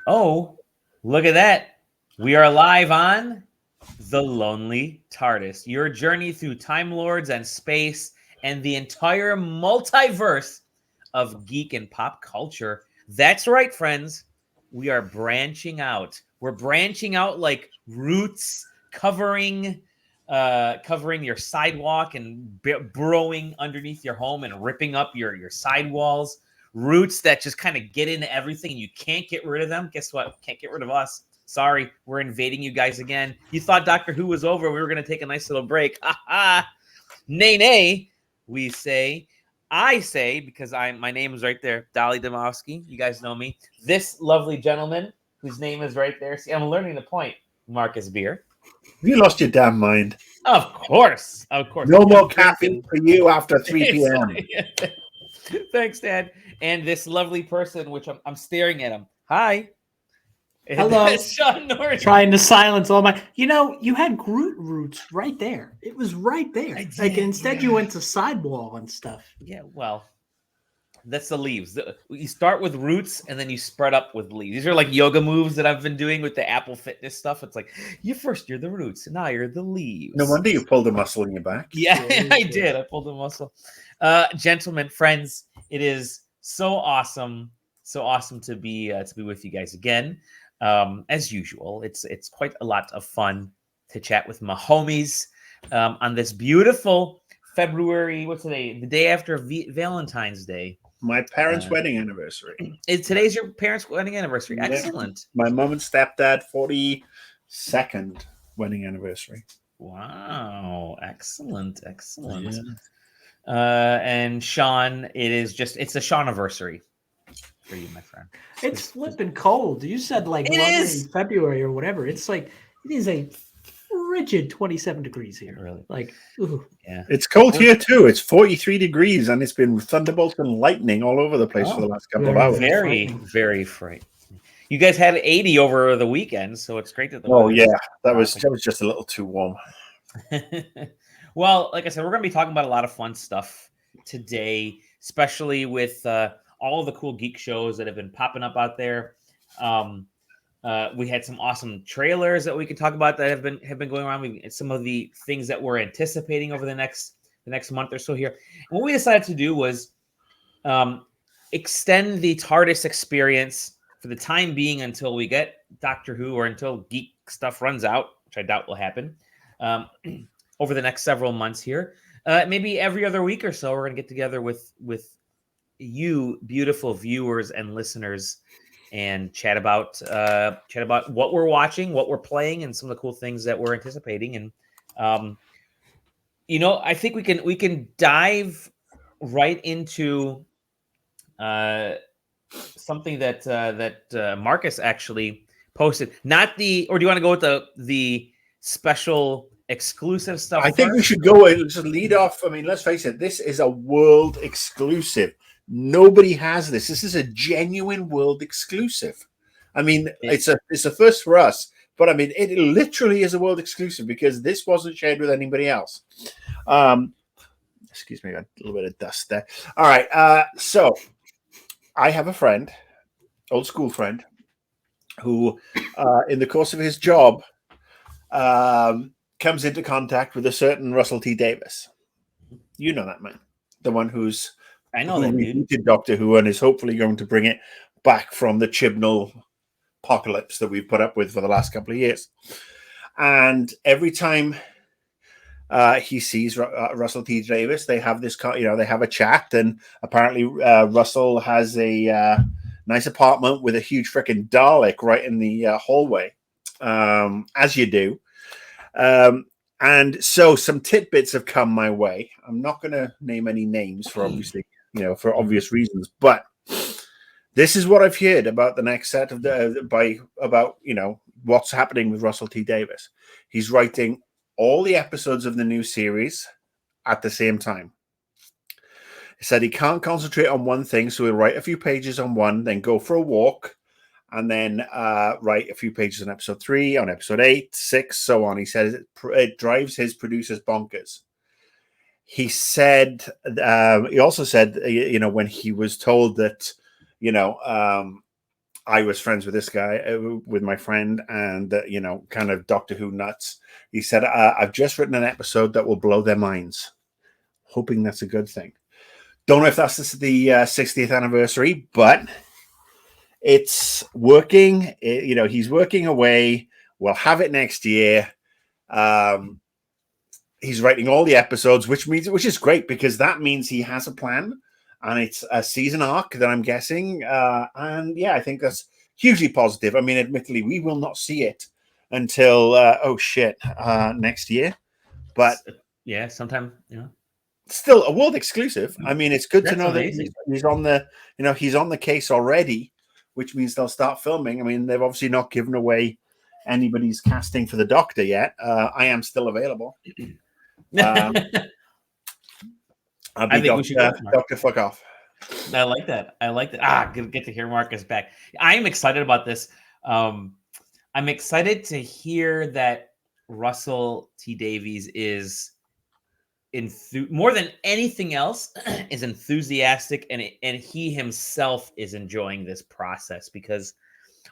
Oh, look at that. We are live on The Lonely TARDIS, your journey through Time Lords and space and the entire multiverse of geek and pop culture. That's right, friends. We are branching out. We're branching out like roots covering your sidewalk and burrowing underneath your home and ripping up your sidewalls. Roots that just kind of get into everything and you can't get rid of them. Guess what? Can't get rid of us. Sorry, we're invading you guys again. You thought Doctor Who was over. We were going to take a nice little break. Ha ha. Nay, nay, we say. I say, because my name is right there, Dolly Domowski. You guys know me. This lovely gentleman, whose name is right there. See, I'm learning the point, Marcus Beer. You lost your damn mind. Of course. No more caffeine for you after 3 p.m. Thanks, Dad. And this lovely person, which I'm staring at him. Hi. Hello. Sean Norton. Trying to silence all my... You had Groot roots right there. It was right there. Instead you went to sidewall and stuff. Yeah, well, that's the leaves. You start with roots and then you spread up with leaves. These are like yoga moves that I've been doing with the Apple Fitness stuff. It's like, you're the roots, and now you're the leaves. No wonder you pulled a muscle in your back. Yeah, I did. I pulled a muscle. Gentlemen, friends, it is so awesome to be with you guys again. As usual, it's quite a lot of fun to chat with my homies on this beautiful February. What's today? The day after Valentine's Day. My parents' wedding anniversary. Today's your parents' wedding anniversary. Excellent. My mom and stepdad 42nd wedding anniversary. Wow! Excellent. Yeah. And Sean, it's a Sean anniversary for you, my friend. It's flipping cold. You said like February or whatever. It's like it is a frigid 27 degrees here. Really? Like, ooh. Yeah. It's cold here too. It's 43 degrees and it's been thunderbolts and lightning all over the place for the last couple of hours. Very, very frightening. You guys had 80 over the weekend, so it's great that that was just a little too warm. Well, like I said, we're going to be talking about a lot of fun stuff today, especially with all of the cool geek shows that have been popping up out there. We had some awesome trailers that we could talk about that have been going around. Some of the things that we're anticipating over the next month or so here. And what we decided to do was extend the TARDIS experience for the time being until we get Doctor Who or until geek stuff runs out, which I doubt will happen over the next several months here. Maybe every other week or so, we're going to get together with you beautiful viewers and listeners and chat about what we're watching, what we're playing, and some of the cool things that we're anticipating. And I think we can dive right into something that Marcus actually posted. Or do you want to go with the special exclusive stuff? I think we should go just lead off. I mean, let's face it, this is a world exclusive. Nobody has this. This is a genuine world exclusive. I mean, it's a first for us, but I mean, it literally is a world exclusive because this wasn't shared with anybody else. Excuse me, I got a little bit of dust there. All right, so I have a friend, old school friend, who, in the course of his job, comes into contact with a certain Russell T. Davis. You know that man, the one who's did Doctor Who and is hopefully going to bring it back from the Chibnall apocalypse that we've put up with for the last couple of years. And every time he sees Russell T. Davis, they have this, they have a chat. And apparently Russell has a nice apartment with a huge freaking Dalek right in the hallway, as you do. And so some tidbits have come my way. I'm not going to name any names for obvious reasons, but this is what I've heard about the next set of what's happening with Russell T. Davis. He's writing all the episodes of the new series at the same time. He said he can't concentrate on one thing, so he'll write a few pages on one, then go for a walk, and then write a few pages on episode 3, on episode 8, 6, so on. He says it drives his producers bonkers. He said, he also said, when he was told that, I was friends with this guy, with my friend, and kind of Doctor Who nuts. He said, "I've just written an episode that will blow their minds." Hoping that's a good thing. Don't know if that's the 60th anniversary, but it's working. He's working away. We'll have it next year. He's writing all the episodes, which is great because that means he has a plan, and it's a season arc that I'm guessing. And yeah, I think that's hugely positive. I mean, admittedly, we will not see it until next year, but yeah, sometime, still a world exclusive. I mean, it's good to know amazing. that he's on the case already, which means they'll start filming. I mean, they've obviously not given away anybody's casting for the Doctor yet. I am still available. I'll be Doctor Fuck Off. I like that. Get to hear Marcus back. I am excited about this. I'm excited to hear that Russell T Davies is more than anything else is enthusiastic, and he himself is enjoying this process, because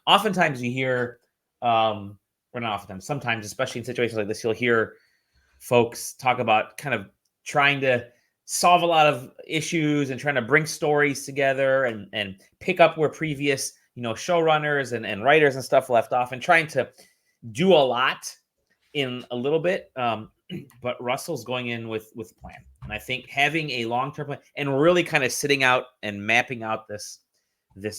oftentimes you hear, or not oftentimes, sometimes, especially in situations like this, you'll hear folks talk about kind of trying to solve a lot of issues and trying to bring stories together and pick up where previous, showrunners and writers and stuff left off, and trying to do a lot in a little bit. But Russell's going in with a plan. And I think having a long-term plan and really kind of sitting out and mapping out this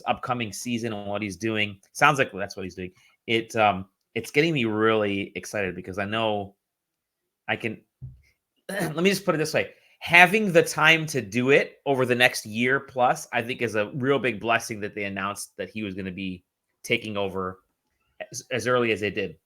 upcoming season and what he's doing, sounds like that's what he's doing. It's getting me really excited, because I know I can, let me just put it this way. Having the time to do it over the next year plus, I think, is a real big blessing that they announced that he was going to be taking over as early as they did.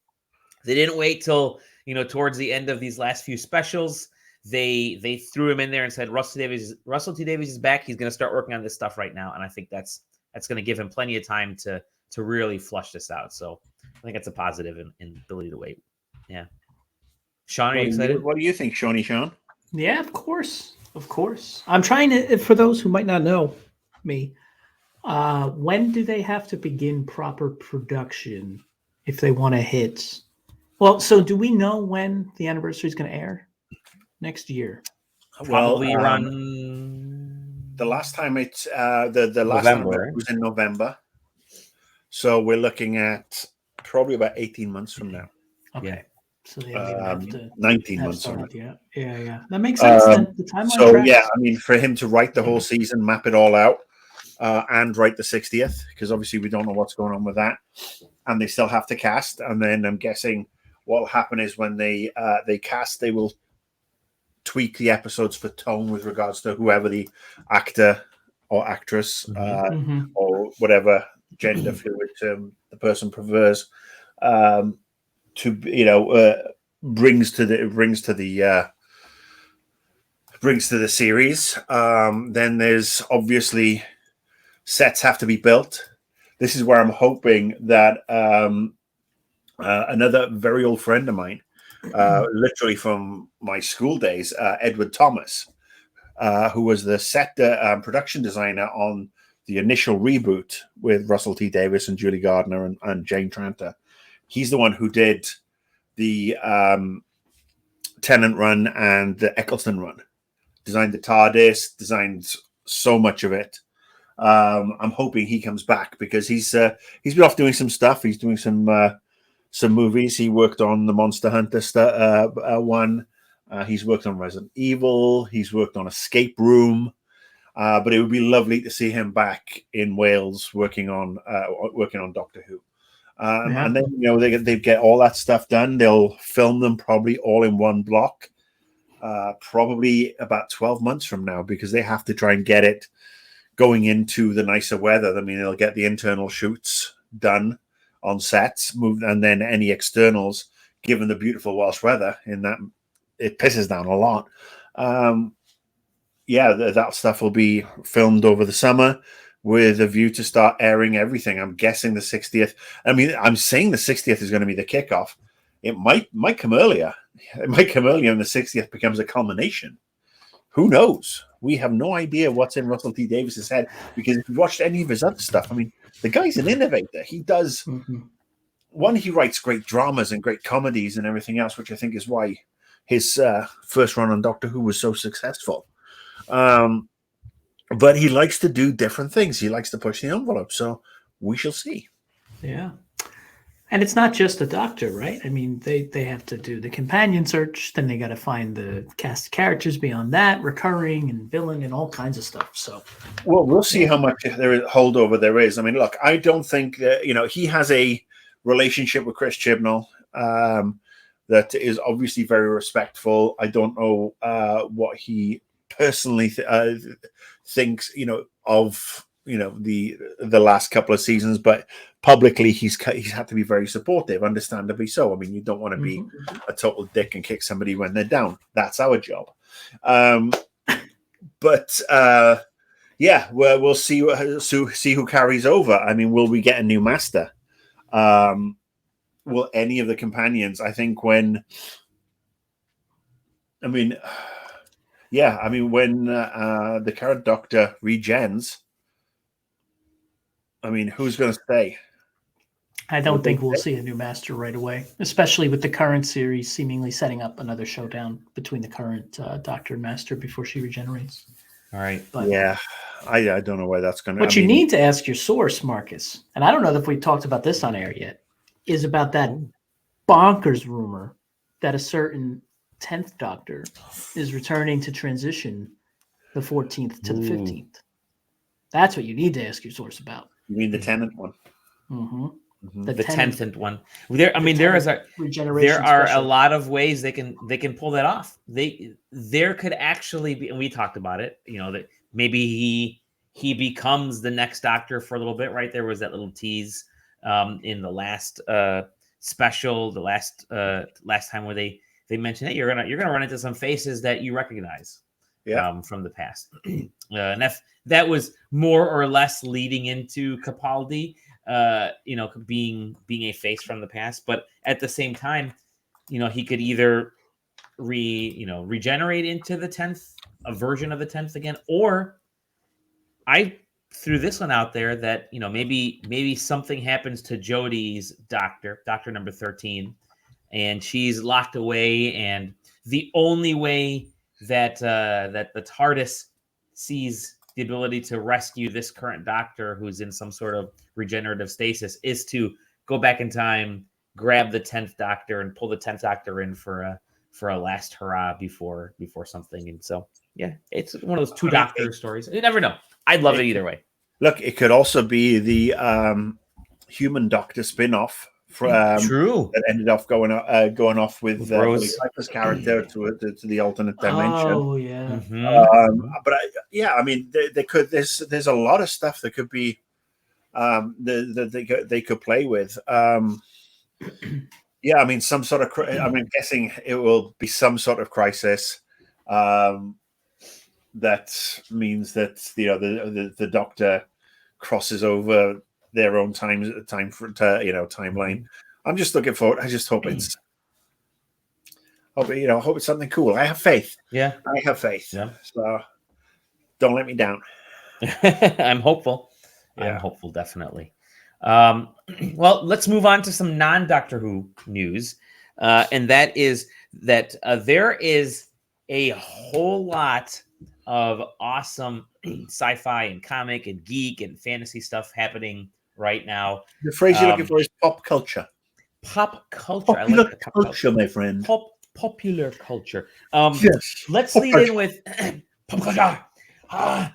They didn't wait till, towards the end of these last few specials. They threw him in there and said, Russell T Davies is back. He's going to start working on this stuff right now. And I think that's going to give him plenty of time to really flush this out. So I think that's a positive in ability to wait. Yeah. Sean, are you excited? What do you think, Sean? Yeah, of course. I'm trying to, for those who might not know me, when do they have to begin proper production if they want to hit? Well, so do we know when the anniversary is going to air next year? Probably around the last time it's the last time it was in November. So we're looking at probably about 18 months from now. Okay. Yeah. So they have to 19 months from now. Yeah. That makes sense then. The timeline tracks. Yeah, I mean, for him to write the whole season, map it all out, and write the 60th, because obviously we don't know what's going on with that, and they still have to cast. And then I'm guessing what will happen is when they cast, they will tweak the episodes for tone with regards to whoever the actor or actress or whatever gender fluid the person prefers to brings to the series. Then there's obviously sets have to be built. This is where I'm hoping that another very old friend of mine, literally from my school days, Edward Thomas, who was the set production designer on the initial reboot with Russell T Davies and Julie Gardner and Jane Tranter. He's the one who did the Tennant run and the Eccleston run. Designed the TARDIS, designed so much of it. I'm hoping he comes back, because he's been off doing some stuff. He's doing some movies. He worked on the Monster Hunter one. He's worked on Resident Evil. He's worked on Escape Room. But it would be lovely to see him back in Wales working on Doctor Who. And then they get all that stuff done. They'll film them probably all in one block, probably about 12 months from now, because they have to try and get it going into the nicer weather. I mean, they'll get the internal shoots done on sets, and then any externals, given the beautiful Welsh weather, in that it pisses down a lot. That stuff will be filmed over the summer with a view to start airing everything. I'm guessing the 60th. I mean, I'm saying the 60th is going to be the kickoff. It might come earlier. It might come earlier, and the 60th becomes a culmination. Who knows? We have no idea what's in Russell T Davis's head, because if you watched any of his other stuff, I mean, the guy's an innovator. He does one. He writes great dramas and great comedies and everything else, which I think is why his first run on Doctor Who was so successful. But he likes to do different things. He likes to push the envelope. So we shall see. Yeah. And it's not just the Doctor, right? I mean, they have to do the companion search. Then they got to find the cast of characters beyond that, recurring and villain and all kinds of stuff. So, well, we'll see how much holdover there is. I mean, look, I don't think that, he has a relationship with Chris Chibnall that is obviously very respectful. I don't know what he personally thinks, of the last couple of seasons, but publicly he's had to be very supportive, understandably so. I mean, you don't want to be a total dick and kick somebody when they're down. That's our job. But we'll see who carries over. I mean, will we get a new master? Will any of the companions? I think when the current Doctor regens, I mean, who's going to stay? I don't think we'll see a new master right away, especially with the current series seemingly setting up another showdown between the current Doctor and Master before she regenerates. All right. But yeah, I don't know why that's going to. What you need to ask your source, Marcus, and I don't know if we talked about this on air yet, is about that bonkers rumor that a certain 10th Doctor is returning to transition the 14th to the 15th. That's what you need to ask your source about. You mean the Tennant one? Mm-hmm. The 10th one. There are a lot of ways they can pull that off. There could actually be, and we talked about it, that maybe he becomes the next Doctor for a little bit, right? There was that little tease in the last special, the last time where they mentioned, hey, you're gonna run into some faces that you recognize from the past. And that was more or less leading into Capaldi, being a face from the past. But at the same time, he could either regenerate into the 10th, a version of the 10th again, or I threw this one out there that, maybe something happens to Jodie's Doctor number 13, and she's locked away, and the only way that the TARDIS sees the ability to rescue this current Doctor who's in some sort of regenerative stasis is to go back in time, grab the 10th Doctor, and pull the 10th Doctor in for a last hurrah before something. And so, yeah, it's one of those two Doctor stories. You never know. I'd love it either way. Look, it could also be the Human Doctor spin-off. True. That ended up going off with Rose Piper's character to the alternate dimension. Oh yeah. But I mean, they could. There's a lot of stuff that could be that they could play with. I mean, some sort of. I'm guessing it will be some sort of crisis. That means that the Doctor crosses over their own timeline. I'm just looking forward. I just hope it's something cool. I have faith. Yeah, I have faith. Yeah. So don't let me down. I'm hopeful. Yeah. I'm hopeful, definitely. Well, let's move on to some non-Doctor Who news, and that is that there is a whole lot of awesome sci-fi and comic and geek and fantasy stuff happening right now. The phrase you're looking for is pop culture. Pop culture. Popular culture, my friend. Popular culture. Yes. Let's lead in with pop culture.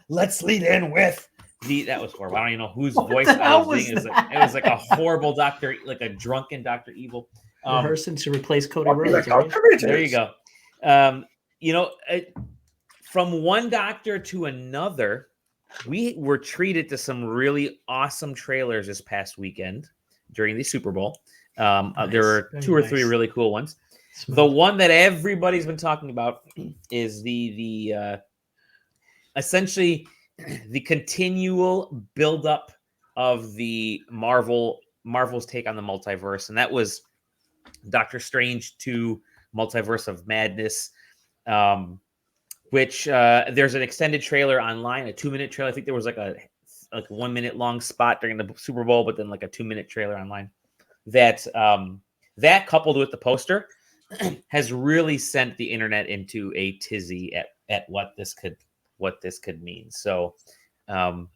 Let's lead in with that was horrible. I don't even know whose voice I was doing. It was like a horrible Doctor, like a drunken Dr. Evil. Rehearsing to replace Cody Rhodes. There you go. From one Doctor to another, we were treated to some really awesome trailers this past weekend during the Super Bowl. Nice. There were two or three really cool ones. Smooth. The one that everybody's been talking about is the essentially the continual buildup of the Marvel's take on the multiverse, and that was Doctor Strange 2: Multiverse of Madness. which there's an extended trailer online, a 2-minute trailer. I think there was like a 1 minute long spot during the Super Bowl, but then like a 2-minute trailer online. That that coupled with the poster has really sent the internet into a tizzy at what this could mean. So I'm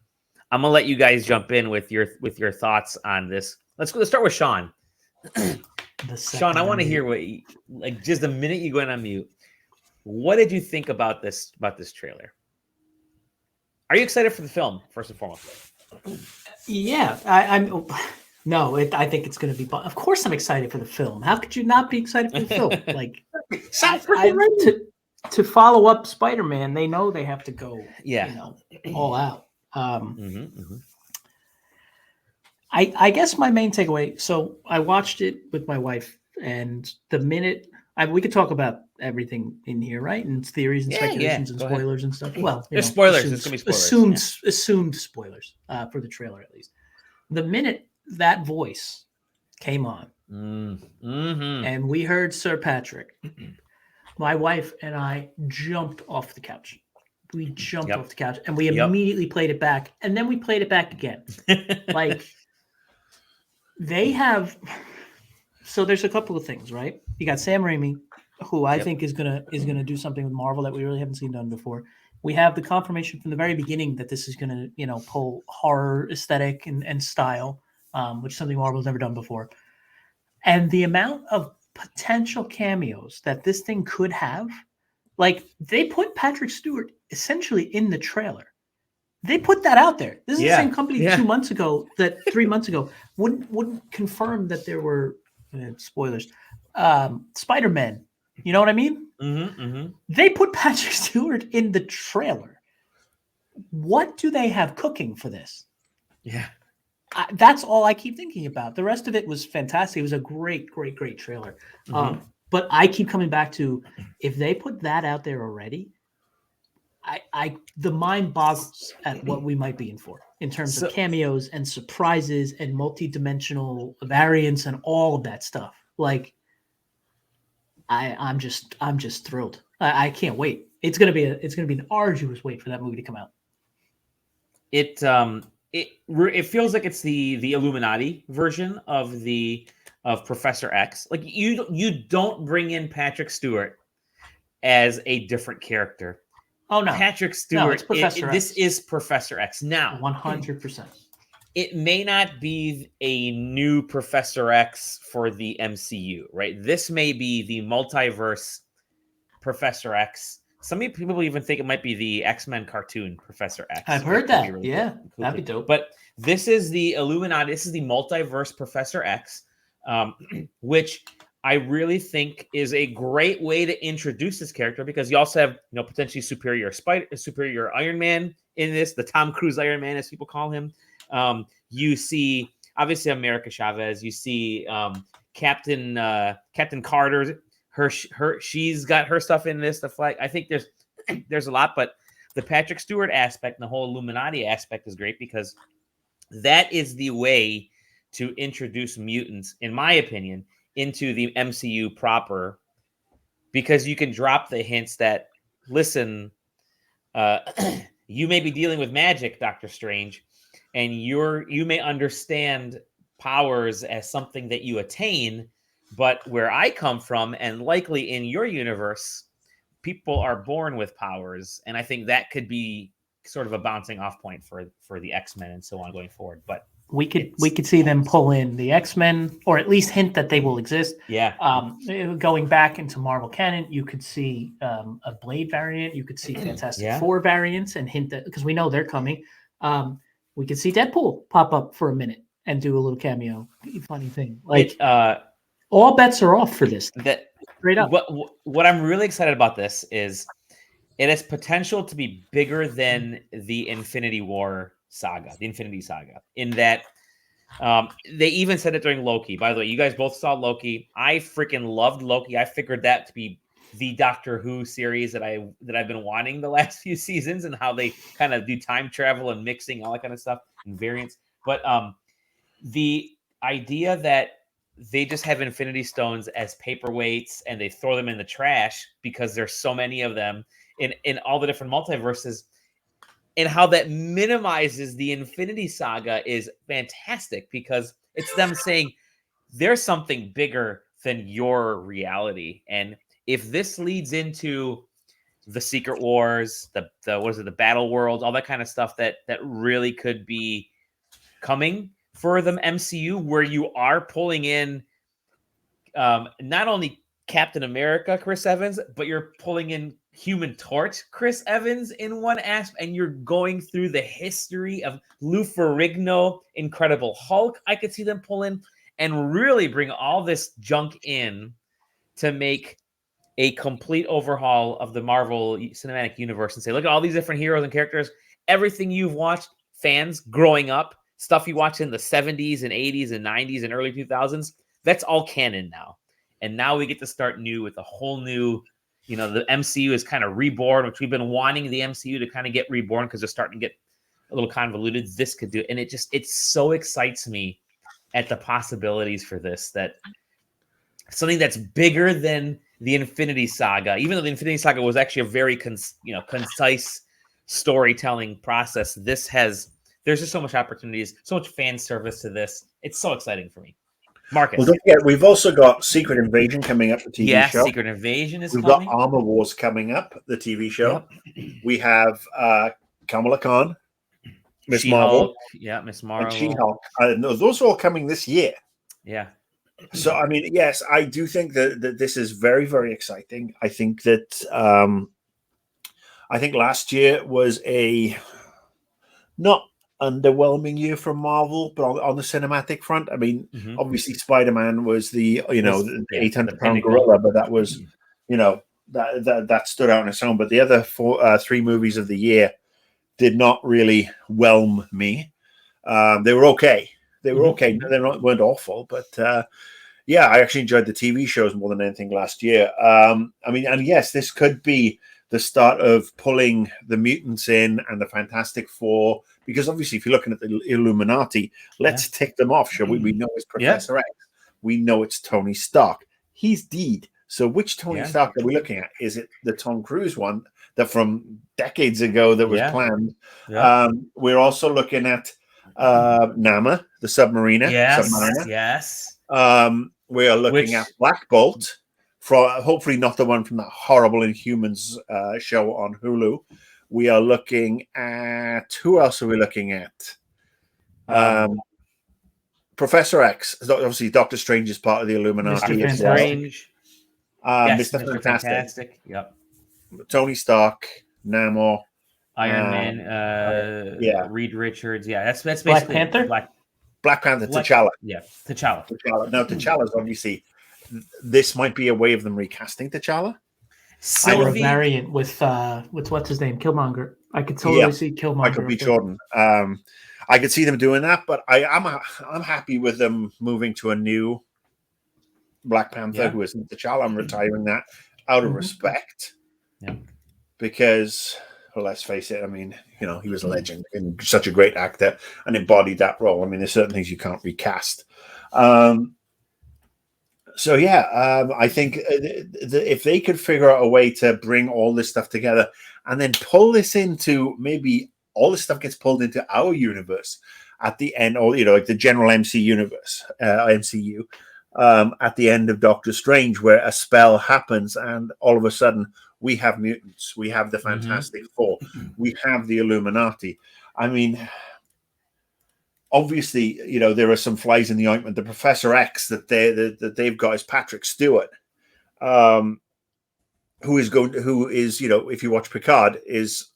gonna let you guys jump in with your thoughts on this. Let's start with Sean. Sean, I want to hear what like just the minute you went on mute. What did you think about this trailer? Are you excited for the film, first and foremost? Yeah, I'm. No, I think it's going to be. Of course, I'm excited for the film. How could you not be excited for the film? Like, to follow up Spider-Man, they know they have to go, all out. I guess my main takeaway. So I watched it with my wife, and the minute we could talk about everything in here, right? And theories and speculations and spoilers and stuff. Well, there's spoilers. There's gonna be spoilers. Assumed spoilers for the trailer, at least. The minute that voice came on, and we heard Sir Patrick, my wife and I jumped off the couch. We jumped off the couch, and we immediately played it back, and then we played it back again. Like, they have. So there's a couple of things, right? You got Sam Raimi, who I think is gonna do something with Marvel that we really haven't seen done before. We have the confirmation from the very beginning that this is gonna, pull horror aesthetic and style, which is something Marvel's never done before. And the amount of potential cameos that this thing could have, like, they put Patrick Stewart essentially in the trailer. They put that out there. This is the same company 3 months ago wouldn't confirm that there were spoilers. Spider-Man. You know what I mean? They put Patrick Stewart in the trailer. What do they have cooking for this? Yeah. That's all I keep thinking about. The rest of it was fantastic. It was a great, great, great trailer. But I keep coming back to, if they put that out there already, the mind boggles at what we might be in for in terms of cameos and surprises and multi-dimensional variants and all of that stuff. Like, I'm just thrilled. I can't wait. It's gonna be an arduous wait for that movie to come out. It feels like it's the Illuminati version of Professor X. Like, you don't bring in Patrick Stewart as a different character. Oh no, Patrick Stewart. No, it's Professor X. This is Professor X. Now, 100%. It may not be a new Professor X for the MCU, right? This may be the multiverse Professor X. Some people even think it might be the X-Men cartoon Professor X. I've heard that. Really cool. That'd be dope. But this is the Illuminati. This is the multiverse Professor X, which I really think is a great way to introduce this character, because you also have, potentially superior Iron Man in this, the Tom Cruise Iron Man, as people call him. You see, obviously, America Chavez. You see Captain Carter. She's got her stuff in this. The flag. I think there's a lot, but the Patrick Stewart aspect and the whole Illuminati aspect is great, because that is the way to introduce mutants, in my opinion, into the MCU proper, because you can drop the hints that, listen, you may be dealing with magic, Doctor Strange, and you may understand powers as something that you attain, but where I come from, and likely in your universe, people are born with powers, and I think that could be sort of a bouncing off point for the X-Men and so on going forward. But we could see them pull in the X-Men, or at least hint that they will exist. Yeah. Going back into Marvel canon, you could see a Blade variant. You could see Fantastic Four variants and hint that, because we know they're coming. We could see Deadpool pop up for a minute and do a little cameo. Funny thing. Like, all bets are off for this. Straight up. What I'm really excited about this is it has potential to be bigger than the Infinity Saga, in that they even said it during Loki. By the way, you guys both saw Loki. I freaking loved Loki. I figured that to be the Doctor Who series that I've been wanting the last few seasons, and how they kind of do time travel and mixing all that kind of stuff and variants. But the idea that they just have Infinity Stones as paperweights and they throw them in the trash because there's so many of them in all the different multiverses. And how that minimizes the Infinity Saga is fantastic because it's them saying there's something bigger than your reality. And if this leads into the Secret Wars, the what is it, the Battle World, all that kind of stuff that really could be coming for the MCU, where you are pulling in not only Captain America, Chris Evans, but you're pulling in Human Torch, Chris Evans in one aspect, and you're going through the history of Lou Ferrigno, Incredible Hulk. I could see them pull in and really bring all this junk in to make a complete overhaul of the Marvel Cinematic Universe and say, look at all these different heroes and characters, everything you've watched, fans growing up, stuff you watched in the 70s and 80s and 90s and early 2000s, that's all canon now. And now we get to start new with a whole new, the MCU is kind of reborn, which we've been wanting the MCU to kind of get reborn because they're starting to get a little convoluted. This could do it. And it so excites me at the possibilities for this, that something that's bigger than the Infinity Saga, even though the Infinity Saga was actually a very concise storytelling process. There's just so much opportunities, so much fan service to this. It's so exciting for me. Marcus. Well, don't forget, we've also got Secret Invasion coming up, the TV show. Yeah, Secret Invasion is coming. We've got Armor Wars coming up, the TV show. Yep. We have Kamala Khan, Miss Marvel. Yeah, Miss Marvel. And She-Hulk. Those are all coming this year. Yeah. So, I mean, yes, I do think that this is very, very exciting. I think that last year was a not underwhelming year for Marvel, but on the cinematic front, I mean, obviously Spider-Man was the 800-pound gorilla, but that was, that stood out on its own. But the other three movies of the year did not really whelm me. They were okay. They weren't awful, but yeah, I actually enjoyed the TV shows more than anything last year. I mean, and yes, this could be the start of pulling the mutants in and the Fantastic Four, because obviously, if you're looking at the Illuminati, let's tick them off, shall we? We know it's Professor X. We know it's Tony Stark. He's dead. So which Tony Stark are we looking at? Is it the Tom Cruise one that from decades ago that was planned? Yeah. We're also looking at Nama, the submariner. Yes. We are looking at Black Bolt, hopefully not the one from that horrible Inhumans show on Hulu. We are looking at, who else are we looking at? Professor X. Obviously, Doctor Strange is part of the Illuminati. Mr. Strange. Mr. Fantastic. Yep. Tony Stark, Namor. Iron Man. Reed Richards. Yeah, that's basically Black Panther. Black Panther, T'Challa. Yeah, T'Challa. No, T'Challa's obviously. This might be a way of them recasting T'Challa. Sylvie variant with what's his name, Killmonger. I could totally see Killmonger. Michael B. Jordan. I could see them doing that, but I'm happy with them moving to a new Black Panther who isn't T'Challa. I'm retiring that out of respect. Yeah. Because, well, let's face it. I mean, he was a legend and such a great actor and embodied that role. I mean, there's certain things you can't recast. So I think if they could figure out a way to bring all this stuff together and then pull this into, maybe all this stuff gets pulled into our universe at the end, or like the general MC universe, MCU, at the end of Doctor Strange, where a spell happens and all of a sudden we have mutants, we have the Fantastic Four, we have the Illuminati. I mean, obviously, there are some flies in the ointment. The Professor X that they've got is Patrick Stewart, who is, if you watch Picard, is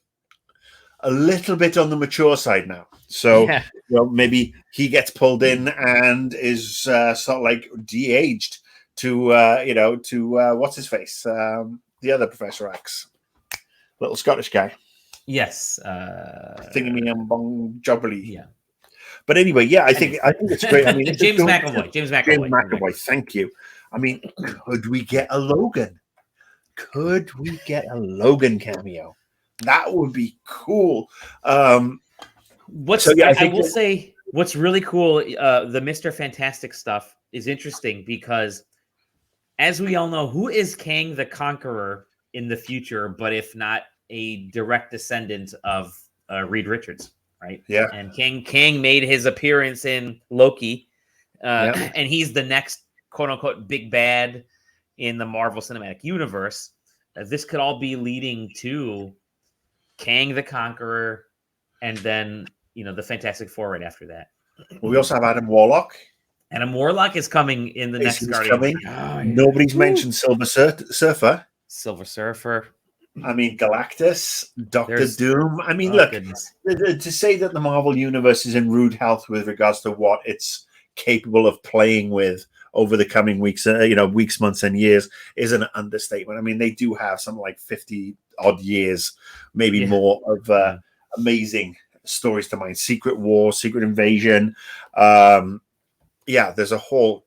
a little bit on the mature side now. So, maybe he gets pulled in and is sort of like de-aged to what's his face, the other Professor X, little Scottish guy. Yes, Thingy Jubbly. Yeah. But anyway, I think it's great. I mean, James McAvoy. Thank you. I mean, could we get a Logan? Could we get a Logan cameo? That would be cool. I will say What's really cool, the Mr. Fantastic stuff is interesting because, as we all know, who is Kang the Conqueror in the future, but if not a direct descendant of Reed Richards, right? Yeah. And Kang made his appearance in Loki, and he's the next quote-unquote big bad in the Marvel Cinematic Universe. This could all be leading to Kang the Conqueror, and then, the Fantastic Four right after that. Well, we also have Adam Warlock. Adam Warlock is coming in the next Guardians. Oh, yeah. Nobody's mentioned Silver Surfer. Silver Surfer. I mean, Galactus, Doctor Doom. I mean, look, to say that the Marvel Universe is in rude health with regards to what it's capable of playing with over the coming weeks, weeks, months, and years is an understatement. I mean, they do have something like 50 odd years, maybe more, of amazing stories to mind. Secret War, Secret Invasion. There's a whole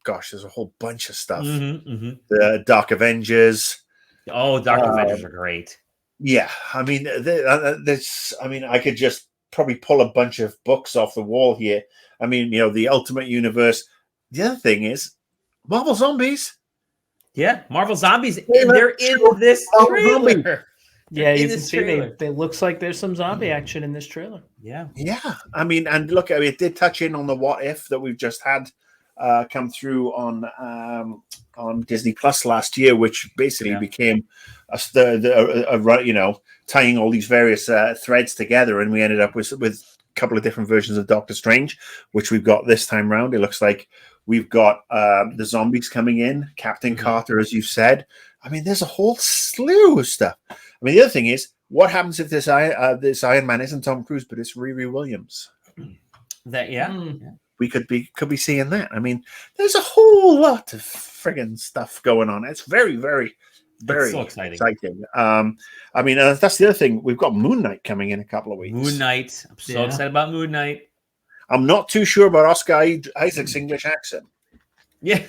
bunch of stuff. The Dark Avengers. Oh, Dark Avengers are great. Yeah, I mean, I could just probably pull a bunch of books off the wall here. I mean, the Ultimate Universe. The other thing is Marvel Zombies. Yeah, Marvel Zombies. They're in this trailer. Yeah, you can see they looks like there's some zombie action in this trailer. Yeah. I mean, and look, it did touch in on the What If that we've just had come through on Disney Plus last year, which basically became tying all these various threads together, and we ended up with a couple of different versions of Doctor Strange, which we've got this time round. It looks like we've got the zombies coming in, Captain Carter, as you've said. I mean, there's a whole slew of stuff. I mean, the other thing is, what happens if this Iron Man isn't Tom Cruise, but it's Riri Williams? We could be seeing that. I mean, there's a whole lot of friggin' stuff going on. It's very, very, very so exciting. I mean, that's the other thing. We've got Moon Knight coming in a couple of weeks. Moon Knight. I'm so excited about Moon Knight. I'm not too sure about Oscar Isaac's English accent. Yeah.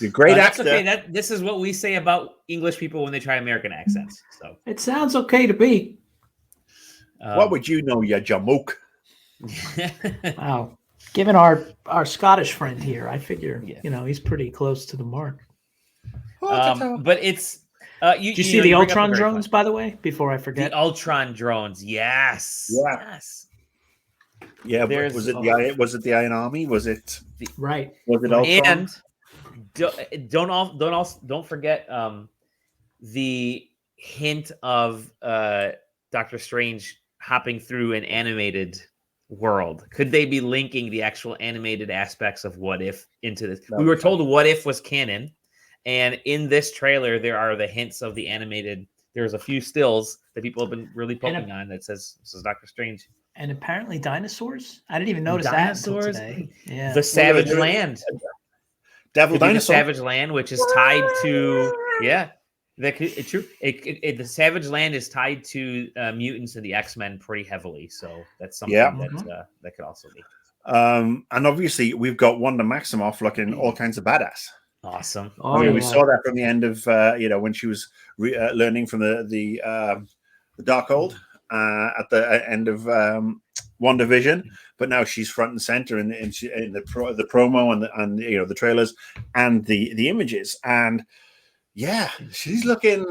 He's a great actor. Okay. This is what we say about English people when they try American accents. So it sounds okay to me. What would you know, you jamoke? Wow. Given our Scottish friend here, I figure he's pretty close to the mark. But it's did you see the Ultron drones, by the way? Before I forget, the Ultron drones. Yes. Yeah. Was it the Iron Army? Was it right? Was it Ultron? And don't forget the hint of Doctor Strange hopping through an animated world. Could they be linking the actual animated aspects of What If into this? We were told What If was canon, and in this trailer there are the hints of the animated. There's a few stills that people have been really poking on that says this is Doctor Strange. And apparently dinosaurs. I didn't even notice dinosaurs. That until today. Yeah, the Savage Land. Devil Dinosaur. The Savage Land, which is tied to the Savage Land is tied to mutants and the X-Men pretty heavily, so that's something that could also be. And obviously, we've got Wanda Maximoff looking all kinds of badass. Awesome. We saw that from the end of when she was learning from the Darkhold at the end of WandaVision, but now she's front and center in the promo and the trailers and the images, and she's looking.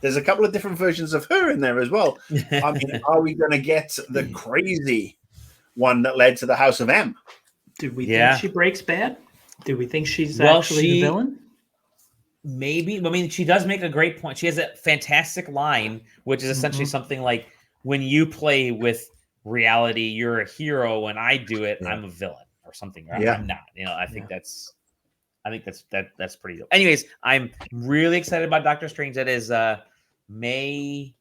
There's a couple of different versions of her in there as well. I mean, are we going to get the crazy one that led to the House of M? Do we think she breaks bad? Do we think she's actually the villain? Maybe. I mean, she does make a great point. She has a fantastic line, which is essentially something like, when you play with reality, you're a hero. When I do it, I'm a villain or something. Right? I'm not. I think that's pretty dope. Anyways, I'm really excited about Doctor Strange. That is May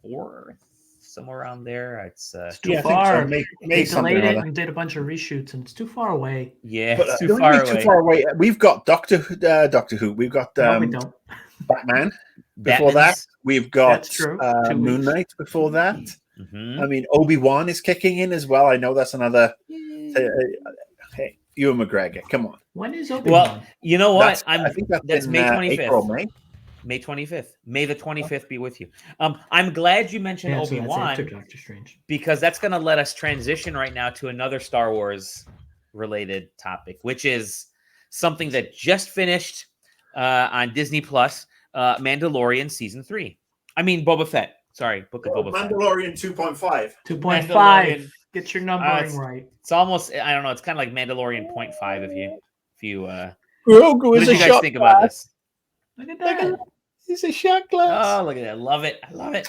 4th, somewhere around there. It's too far. They delayed it and did a bunch of reshoots, and it's too far away. Yeah, but, it's too far away. We've got Doctor Who. We've got we don't. Batman. Before that, we've got Moon Knight. Before that, I mean, Obi-Wan is kicking in as well. I know that's another. Hey, Ewan McGregor, come on. When is Obi-Wan? Well, you know what? I think that's May 25th. April, May. May 25th. May the 25th be with you. I'm glad you mentioned So that's Obi-Wan after Doctor Strange, because that's going to let us transition right now to another Star Wars related topic, which is something that just finished on Disney Plus, Mandalorian season 3. I mean, Boba Fett. Sorry, Book of Boba Fett. Mandalorian 2.5. 2.5. Get your numbering right. It's almost, I don't know, it's kind of like Mandalorian 0.5 if you Grogu what is did a you guys shot think about this? Look at that. He's a shot glass. Oh, look at that. I love it. I love it.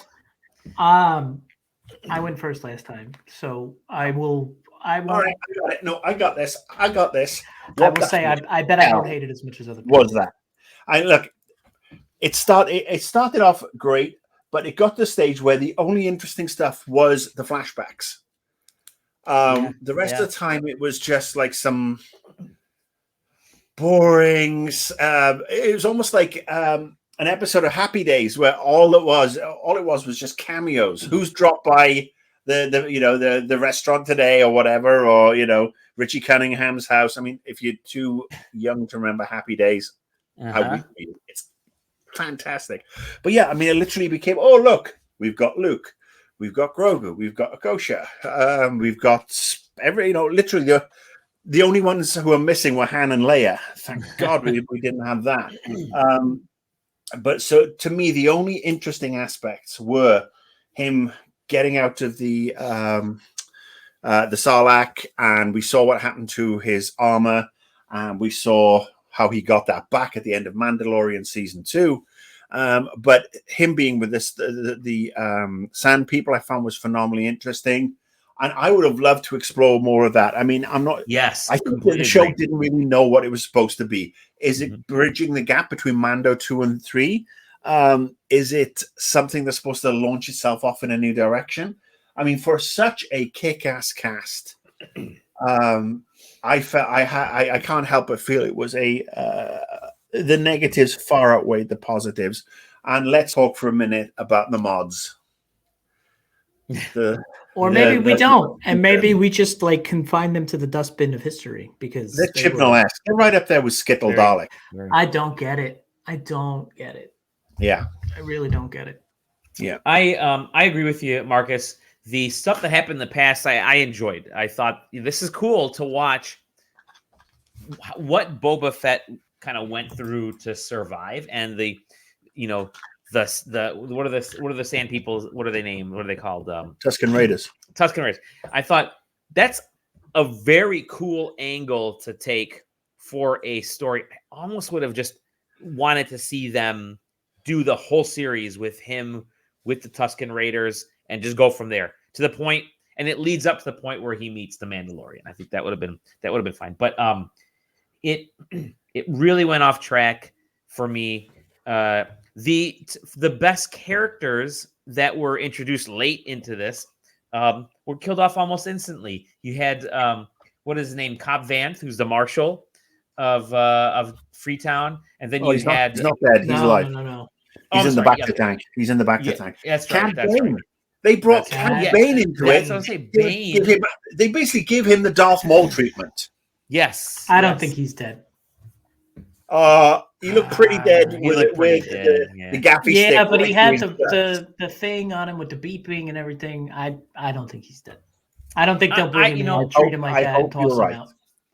I went first last time, so I will. All right, I got it. No, I got this. I will say I bet I won't hate it as much as other people. Was that? It started off great, but it got to the stage where the only interesting stuff was the flashbacks. The rest of the time, it was just like some boring. It was almost like an episode of Happy Days where all it was just cameos. Who's dropped by the restaurant today or whatever, or Richie Cunningham's house. I mean, if you're too young to remember Happy Days, it's fantastic. But yeah, I mean, it literally became, oh look, we've got Luke, we've got Grogu, we've got Akosha, we've got literally the only ones who are missing were Han and Leia. Thank God we didn't have that. But so to me, the only interesting aspects were him getting out of the Sarlacc, and we saw what happened to his armor, and we saw how he got that back at the end of Mandalorian season 2. But him being with the Sand People, I found was phenomenally interesting, and I would have loved to explore more of that. I mean, I'm not. Yes, I think the show didn't really know what it was supposed to be. Is it bridging the gap between Mando 2 and 3? Is it something that's supposed to launch itself off in a new direction? I mean, for such a kick-ass cast, I can't help but feel it was the negatives far outweighed the positives. And let's talk for a minute about the mods. Maybe we don't, and maybe we just confine them to the dustbin of history because they're Chibnall-esque. They're right up there with Skittle Dalek. I don't get it. Yeah, I really don't get it. Yeah, I agree with you, Marcus. The stuff that happened in the past, I enjoyed. I thought this is cool to watch what Boba Fett kind of went through to survive, and the what are the Sand People? What are they named? What are they called? Tusken Raiders. Tusken Raiders. I thought that's a very cool angle to take for a story. I almost would have just wanted to see them do the whole series with him with the Tusken Raiders and just go from there to the point, and it leads up to the point where he meets the Mandalorian. I think that would have been fine. But it really went off track for me. The best characters that were introduced late into this were killed off almost instantly. You had what is his name, Cobb Vanth, who's the marshal of Freetown, and then he's not dead. He's alive. No. He's in the back of the tank. He's in the back of the tank. That's right. They brought Cad Bane into it. That's what I say. Bane. They basically give him the Darth Maul treatment. Yes. I don't think he's dead. He looked pretty dead with the gaffy stick. Yeah, but he had the thing on him with the beeping and everything. I don't think he's dead. I don't think they'll bring him in and treat him like that and toss him out.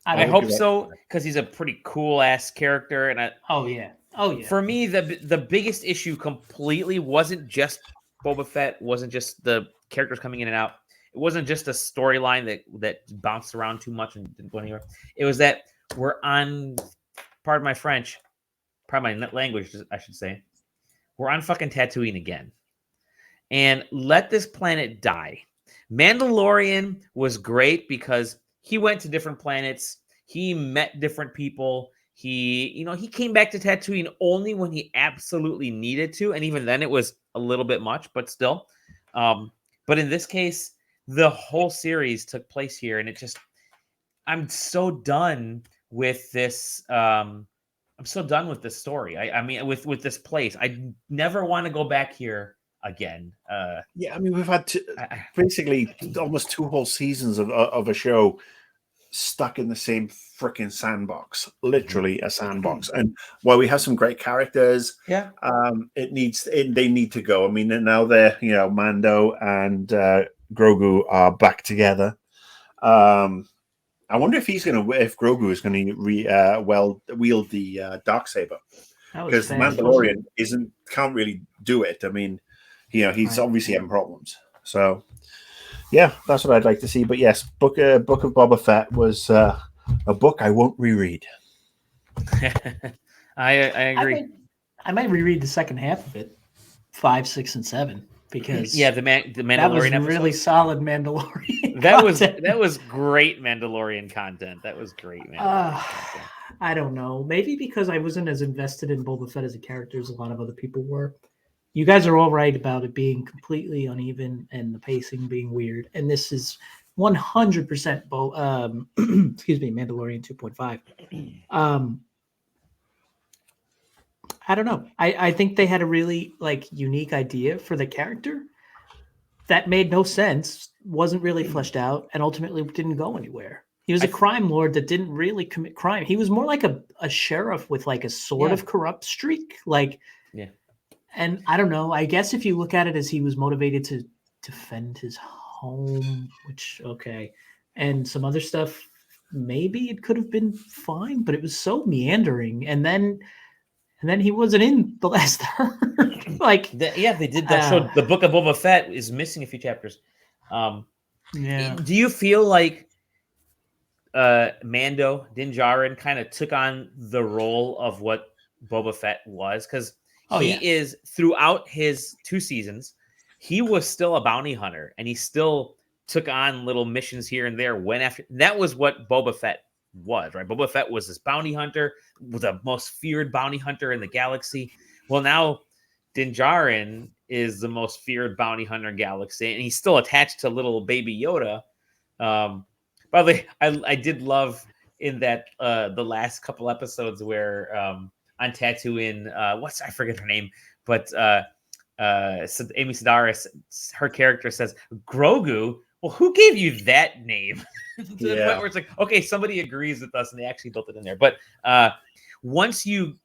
I hope so, because he's a pretty cool ass character. And oh yeah. For me, the biggest issue completely wasn't just Boba Fett, wasn't just the characters coming in and out. It wasn't just a storyline that bounced around too much and didn't go anywhere. It was that we're on, pardon my French, pardon my language, I should say, we're on fucking Tatooine again. And let this planet die. Mandalorian was great because he went to different planets. He met different people. He came back to Tatooine only when he absolutely needed to. And even then it was a little bit much, but still. But in this case, the whole series took place here. And I'm so done with this. I'm so done with this story. I mean, with this place, I never want to go back here again. Yeah, I mean, we've had basically almost 2 whole seasons of a show stuck in the same freaking sandbox, literally a sandbox. And while we have some great characters, they need to go. I mean, now they're, Mando and Grogu are back together. I wonder if Grogu is going to wield the Darksaber, because the Mandalorian can't really do it. I mean, he's obviously having problems. So, yeah, that's what I'd like to see. But yes, Book of Boba Fett was a book I won't reread. I agree. I might reread the second half of it, 5, 6, and 7, because the Mandalorian that was episode. Really solid Mandalorian. That was great Mandalorian content. That was great. I don't know. Maybe because I wasn't as invested in Boba Fett as a character as a lot of other people were. You guys are all right about it being completely uneven and the pacing being weird, and this is 100% Mandalorian 2.5. I don't know. I think they had a really unique idea for the character that made no sense, wasn't really fleshed out, and ultimately didn't go anywhere. He was a crime lord that didn't really commit crime. He was more like a sheriff with a sort of corrupt streak. And I don't know. I guess if you look at it as he was motivated to defend his home, which, okay, and some other stuff, maybe it could have been fine, but it was so meandering. And then he wasn't in the last third. They did that show. The Book of Boba Fett is missing a few chapters. Do you feel like Mando Din Djarin kind of took on the role of what Boba Fett was? Because he is, throughout his 2 seasons, he was still a bounty hunter, and he still took on little missions here and there. That was what Boba Fett was, right? Boba Fett was this bounty hunter, the most feared bounty hunter in the galaxy. Well, now Din Djarin is the most feared bounty hunter in the galaxy, and he's still attached to little baby Yoda. By the way, I did love in that the last couple episodes where on Tatooine, I forget her name, but Amy Sedaris, her character says, Grogu. Well, who gave you that name? To the point where it's like, okay, somebody agrees with us, and they actually built it in there. But once you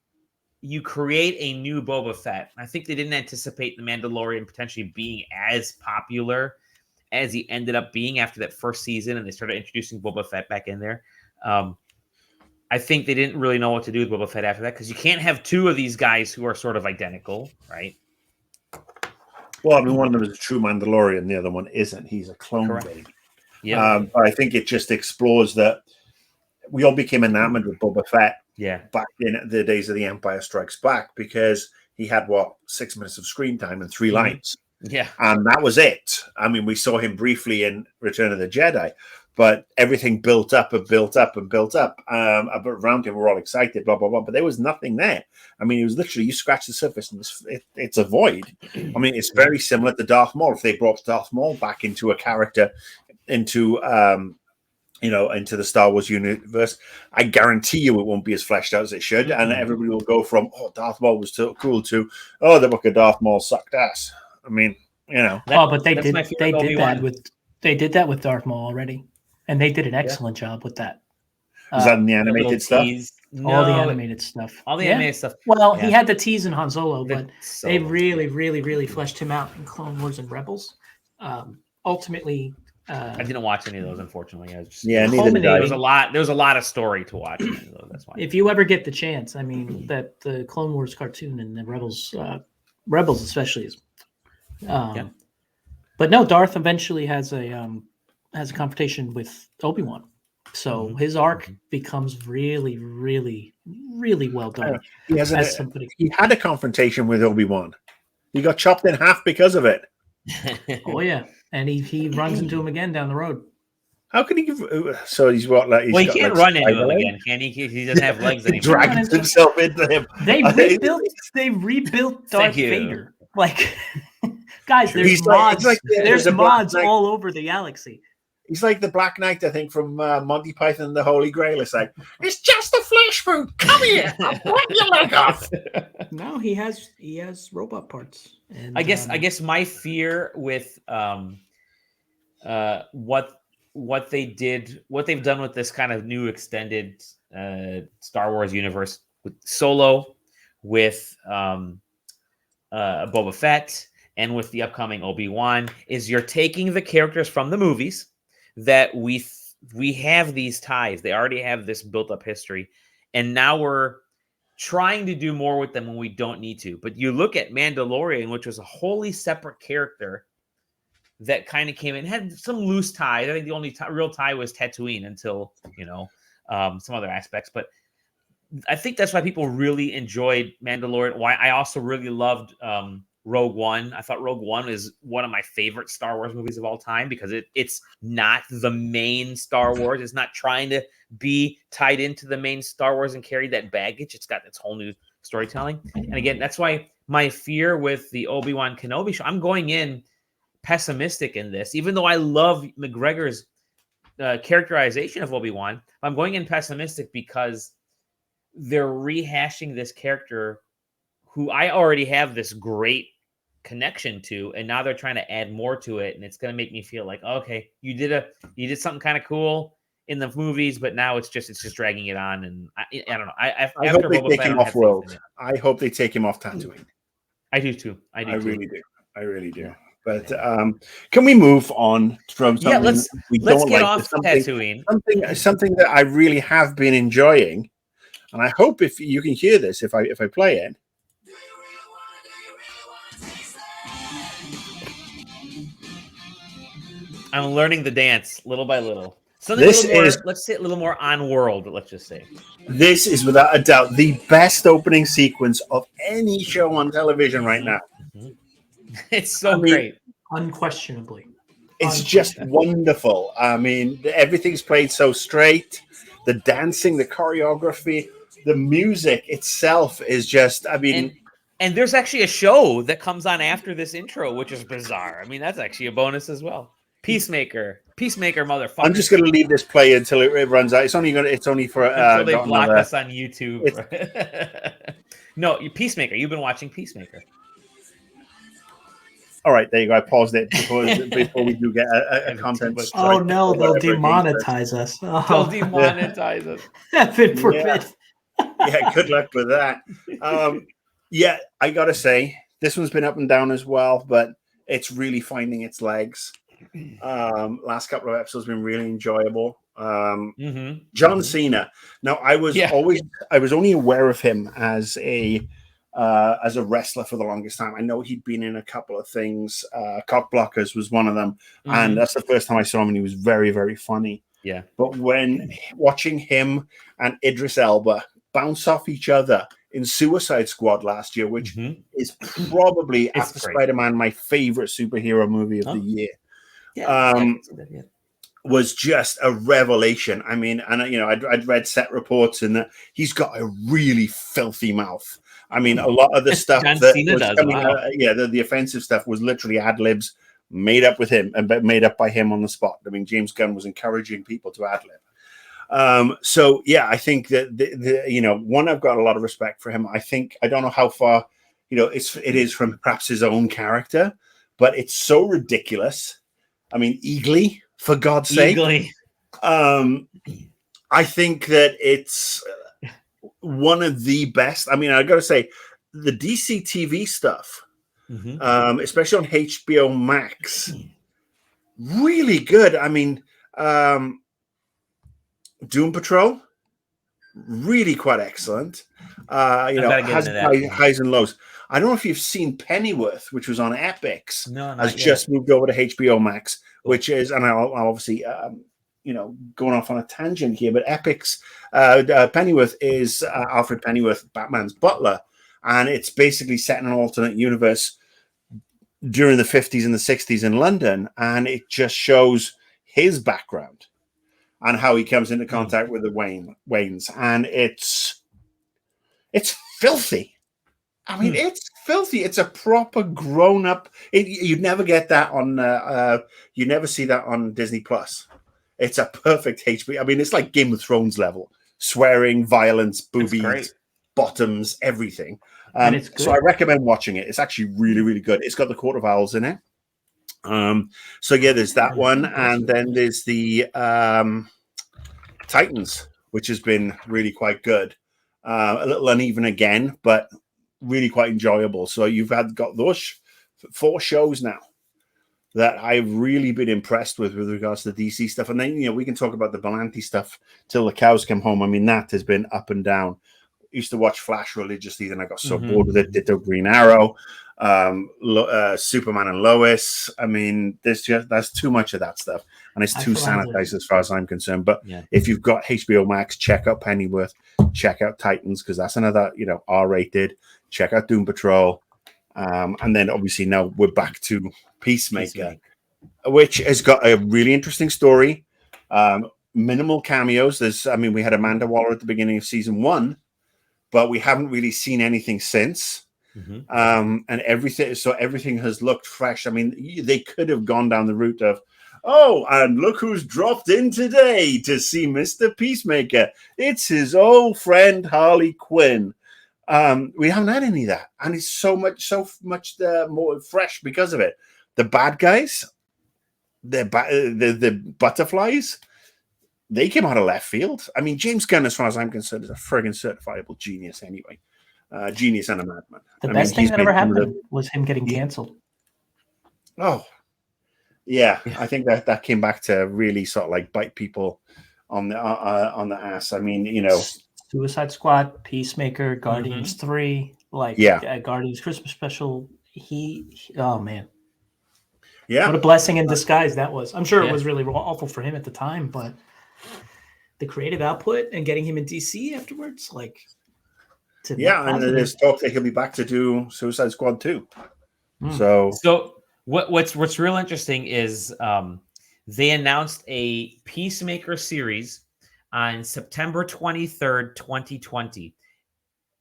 create a new Boba Fett, I think they didn't anticipate the Mandalorian potentially being as popular as he ended up being after that first season, and they started introducing Boba Fett back in there. I think they didn't really know what to do with Boba Fett after that, because you can't have 2 of these guys who are sort of identical, right? Well, I mean, one of them is a true Mandalorian, the other one isn't. He's a clone baby. Yeah. But I think it just explores that we all became enamored with Boba Fett back in the days of The Empire Strikes Back, because he had, 6 minutes of screen time and 3 lines. Yeah. And that was it. I mean, we saw him briefly in Return of the Jedi, but everything built up and built up and built up. Around him, we're all excited, blah, blah, blah. But there was nothing there. I mean, it was literally, you scratch the surface and it's a void. I mean, it's very similar to Darth Maul. If they brought Darth Maul back into a character, into the Star Wars universe, I guarantee you it won't be as fleshed out as it should. And everybody will go from, Darth Maul was so cool, to, the book of Darth Maul sucked ass. I mean, but they did that with Darth Maul already, and they did an excellent job with that. Was that in the animated stuff? All the animated stuff. All the animated stuff. Well, he had the tease in Han Solo, but they really, really, really fleshed him out in Clone Wars and Rebels. Ultimately, I didn't watch any of those, unfortunately. Neither did I. There was a lot of story to watch. That's why. If you ever get the chance, I mean, that the Clone Wars cartoon and the Rebels especially is. But no, Darth eventually has a confrontation with Obi-Wan, so his arc becomes really, really, really well done. He had a confrontation with Obi-Wan. He got chopped in half because of it. Oh yeah, and he runs into him again down the road. How can he? So he's what? Like, he can't run into him again, can he? He doesn't have legs anymore. Drags himself into him. They rebuilt Darth Vader. Guys, there's mods. There's mods all over the galaxy. He's like the Black Knight, I think, from Monty Python and the Holy Grail. It's like, it's just a flesh food. Come here, I'll break your leg off. No, he has robot parts. And I guess my fear with what what they've done with this kind of new extended Star Wars universe with Solo, with Boba Fett, and with the upcoming Obi-Wan, is you're taking the characters from the movies that we have these ties. They already have this built-up history, and now we're trying to do more with them when we don't need to. But you look at Mandalorian, which was a wholly separate character that kind of came in, had some loose ties. I think the only real tie was Tatooine until, some other aspects. But I think that's why people really enjoyed Mandalorian. Why I also really loved Rogue One. I thought Rogue One is one of my favorite Star Wars movies of all time because it's not the main Star Wars. It's not trying to be tied into the main Star Wars and carry that baggage. It's got its whole new storytelling. And again, that's why my fear with the Obi-Wan Kenobi show, I'm going in pessimistic in this, even though I love McGregor's characterization of Obi-Wan. I'm going in pessimistic because they're rehashing this character who I already have this great connection to, and now they're trying to add more to it, and it's going to make me feel like, okay, you did something kind of cool in the movies, but now it's just dragging it on, and I don't know. I hope they take him off Rogue. I hope they take him off Tatooine. I do too. I really do. Yeah. But can we move on from something? Yeah, let's get off Tatooine. Something that I really have been enjoying, and I hope if you can hear this if I play it. I'm learning the dance little by little. Let's say a little more on world, let's just say. This is without a doubt the best opening sequence of any show on television right now. It's great. Unquestionably. It's just wonderful. I mean, everything's played so straight. The dancing, the choreography, the music itself is just, And there's actually a show that comes on after this intro, which is bizarre. I mean, that's actually a bonus as well. Peacemaker, motherfucker. I'm just going to leave this play until it runs out. It's only for until they block us on YouTube. No, Peacemaker. You've been watching Peacemaker. All right, there you go. I paused it before we do get a content. Oh no, they'll demonetize us. Oh. They'll demonetize us. Heaven forbid. Yeah, good luck with that. Yeah, I gotta say this one's been up and down as well, but it's really finding its legs. Last couple of episodes have been really enjoyable. John Cena. Now, I was only aware of him as a wrestler for the longest time. I know he'd been in a couple of things. Cock Blockers was one of them, and that's the first time I saw him, and he was very, very funny. Yeah. But when watching him and Idris Elba bounce off each other in Suicide Squad last year, which is probably after Spider-Man my favorite superhero movie of the year. Was just a revelation. I mean, and I'd read set reports and that he's got a really filthy mouth. I mean, a lot of the stuff the offensive stuff was literally ad libs made up with him and made up by him on the spot. I mean, James Gunn was encouraging people to ad lib. So yeah, I think that one, I've got a lot of respect for him. I don't know how far it is from perhaps his own character, but it's so ridiculous. I mean, Eagly, for God's sake. I think that it's one of the best. I mean, I got to say, the DC TV stuff, especially on HBO Max, really good. I mean, Doom Patrol, really quite excellent. Has highs and lows. I don't know if you've seen Pennyworth, which was on Epix, has just moved over to HBO Max, which is, and I'll obviously, going off on a tangent here, but Epix, Pennyworth is Alfred Pennyworth, Batman's butler, and it's basically set in an alternate universe during the 50s and the 60s in London, and it just shows his background and how he comes into contact with the Waynes, and it's filthy. I mean, it's filthy. It's a proper grown-up. You'd never get that on. You never see that on Disney Plus. It's a perfect HBO. I mean, it's like Game of Thrones level: swearing, violence, boobies, bottoms, everything. And it's good. So I recommend watching it. It's actually really, really good. It's got the Court of Owls in it. So yeah, there's that one, and then there's the Titans, which has been really quite good. A little uneven again, but really quite enjoyable. So you've got those 4 shows now that I've really been impressed with regards to the DC stuff. And then, we can talk about the Berlanti stuff till the cows come home. I mean, that has been up and down. I used to watch Flash religiously, then I got so bored with it. Ditto Green Arrow, Superman and Lois. I mean, that's too much of that stuff. And it's too sanitized as far as I'm concerned. But if you've got HBO Max, check out Pennyworth, check out Titans, because that's another, R-rated. Check out Doom Patrol. And then obviously now we're back to Peacemaker, which has got a really interesting story. Minimal cameos. We had Amanda Waller at the beginning of season 1, but we haven't really seen anything since. And everything has looked fresh. I mean, they could have gone down the route of, and look who's dropped in today to see Mr. Peacemaker. It's his old friend Harley Quinn. We haven't had any of that, and it's so much more fresh because of it. The bad guys, the butterflies, they came out of left field. I mean, James Gunn, as far as I'm concerned, is a friggin' certifiable genius anyway. Genius and a madman. The best thing that ever happened was him getting canceled. Oh, yeah. I think that came back to really sort of like bite people on the ass. I mean, Suicide Squad, Peacemaker, Guardians 3, Guardians Christmas special. Oh man. Yeah. What a blessing in disguise that was. I'm sure it was really awful for him at the time, but the creative output and getting him in DC afterwards, and there's talk that he'll be back to do Suicide Squad 2. So what's real interesting is they announced a Peacemaker series on September 23rd, 2020,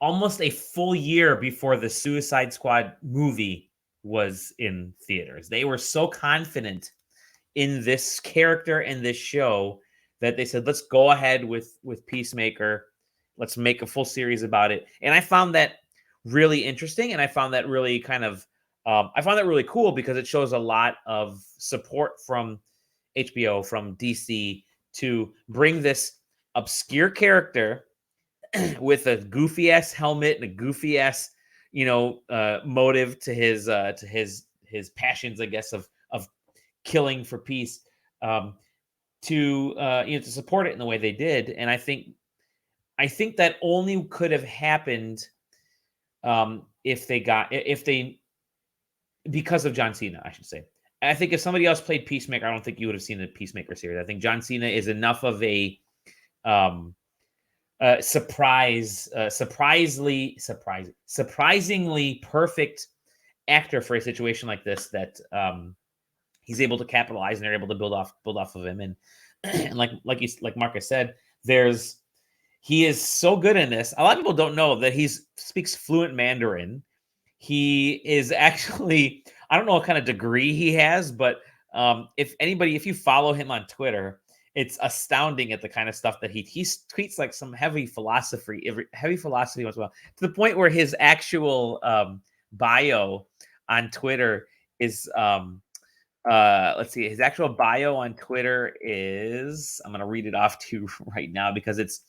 almost a full year before the Suicide Squad movie was in theaters. They were so confident in this character and this show that they said, let's go ahead with Peacemaker. Let's make a full series about it. And I found that really interesting. And I found that really really cool because it shows a lot of support from HBO, from DC, to bring this obscure character with a goofy ass helmet and a goofy ass, motive to his passions, I guess, of killing for peace, to support it in the way they did. And I think that only could have happened because of John Cena, I should say. I think if somebody else played Peacemaker, I don't think you would have seen the Peacemaker series. I think John Cena is enough of a surprisingly perfect actor for a situation like this that he's able to capitalize, and they're able to build off of him. And like Marcus said, he is so good in this. A lot of people don't know that he speaks fluent Mandarin. He is actually, I don't know what kind of degree he has, but if you follow him on Twitter, it's astounding at the kind of stuff that he tweets, like some heavy philosophy once in a while, to the point where his actual bio on Twitter is let's see, his actual bio on Twitter is, I'm going to read it off to you right now because it's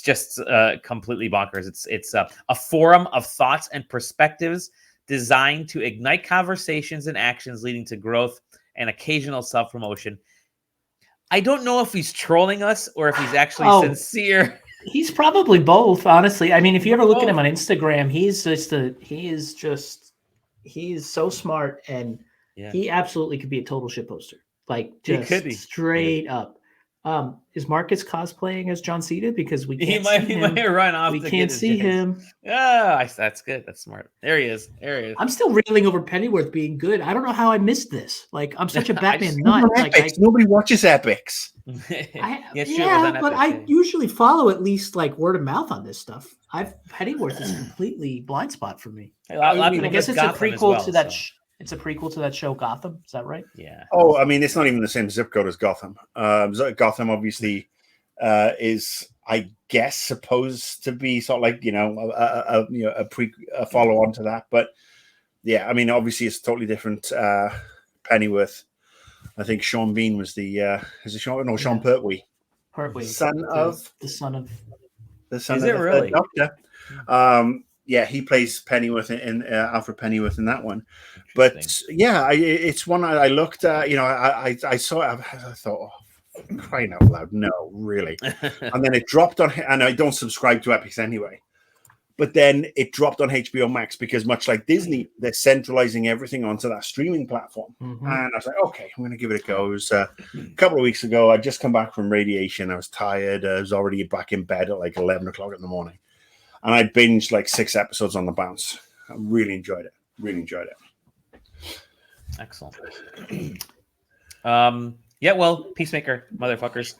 just completely bonkers. It's a forum of thoughts and perspectives designed to ignite conversations and actions leading to growth and occasional self-promotion. I don't know if he's trolling us or if he's actually sincere. He's probably both, honestly. I mean, if you ever look at him on Instagram, he is so smart, and he absolutely could be a total shit poster. Like, just straight up. Is Marcus cosplaying as John Cena? Because we can't see him. He might run off. We can't see him. Oh, that's good. That's smart. There he is. I'm still reeling over Pennyworth being good. I don't know how I missed this. Like, I'm such a Batman nut. Nobody watches epics. But I usually follow at least like word of mouth on this stuff. Pennyworth is a completely blind spot for me. I guess it's a prequel to that. It's a prequel to that show Gotham. Is that right? Yeah. Oh, I mean, it's not even the same zip code as Gotham. Gotham obviously is, I guess, supposed to be sort of like a follow on to that. But yeah, I mean, obviously it's a totally different Pennyworth. I think Sean Bean was the is it Sean? No, Sean Pertwee. Pertwee, son of the son of the son Is of it the really? Third Doctor. Yeah, he plays Pennyworth in Alfred Pennyworth in that one. But yeah, it's one I looked at. You know, I saw it. I thought, oh, crying out loud, no, really. And then it dropped on, and I don't subscribe to Epics anyway. But then it dropped on HBO Max because, much like Disney, they're centralizing everything onto that streaming platform. And I was like, okay, I'm going to give it a go. It was a couple of weeks ago. I'd just come back from radiation. I was tired. I was already back in bed at like 11 o'clock in the morning. And I binged like 6 episodes on the bounce. I really enjoyed it. Really enjoyed it. Excellent. Yeah, well, Peacemaker, motherfuckers.